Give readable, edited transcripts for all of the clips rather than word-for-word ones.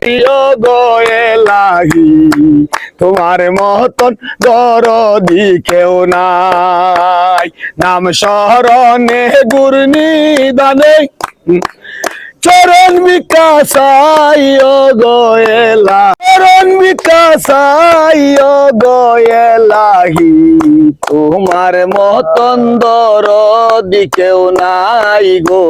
ও গো এলাহি তোমার মতন দরদি কেউ নাই। নাম স্মরণে গুরনিদানে চরণ বিকাশাই ও গো এলাহি, চরণ বিকাশাই ও গো এলাহি তোমার মতন দরদি কেউ নাই গো,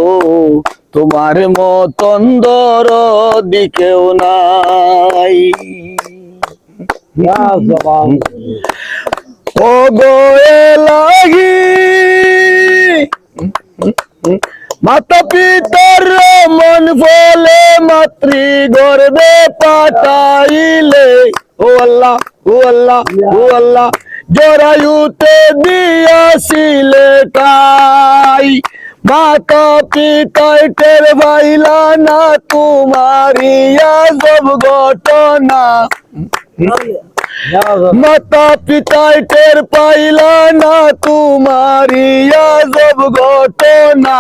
তোমার মতন দরদি কেউ নাই। ও গো এলাহি মাতা পিতার মন বলে মাতৃ গর্বে পাঠাইলে, ও আল্লাহ ও আল্লাহ ও আল্লাহ জরায়ুতে দিয়াছিলে তাই। মাতা পিতায় টের পাইলা না তোমারি আজব ঘটনা, মাতা পিতায় টের পাইলা না তোমারি আজব ঘটনা।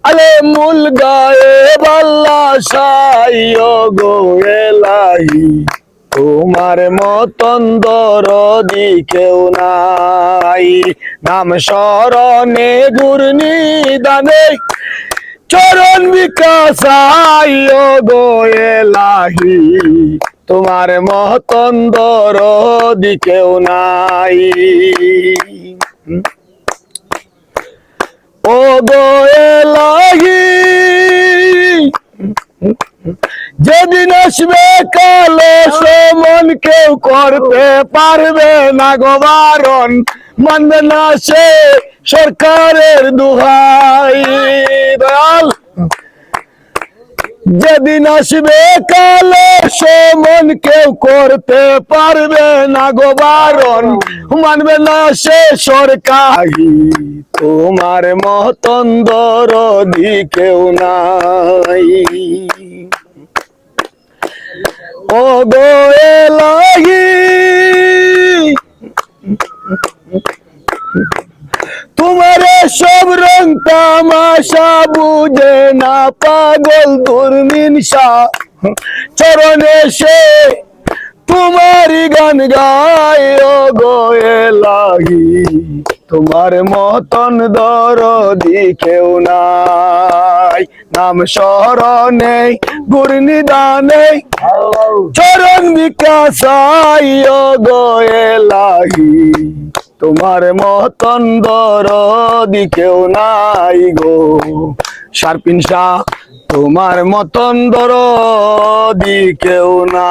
আলে মূল গায়ে বাল্লা সাই ও গো এলাহি তোমার মতন দরদি কেউ নাই। নাম স্মরণে গুরনিদানে চরণ বিকাশাই ও গো এলাহি তোমার মতন দরদি কেউ নাই। ও গো এলাহি যেদিন আসবে কালো সমন কেউ করতে পারবে না গো বারণ, মানবে না সে সরকারের দুহাই। দয়াল যেদিন আসবে কালো সমন কেউ করতে পারবে না গো বারণ, মানবে না সে সরকার তোমার মতন দরদি কেউ নাই। ও গো এলাহি তোমার সব রং তামাশা বুঝে না পাগল দুর্মিনসা, চরণে সে তোমারি গান গায় ও গো এলাহি তোমার মতন দরদি কেউ নাই। নাম স্মরণে গুরনিদানে চরণ বিকাশাই ও গো এলাহি তোমার মতন দরদি কেউ নাই গো। শারপিন শাহ তোমার মতন দরদি কেউ না।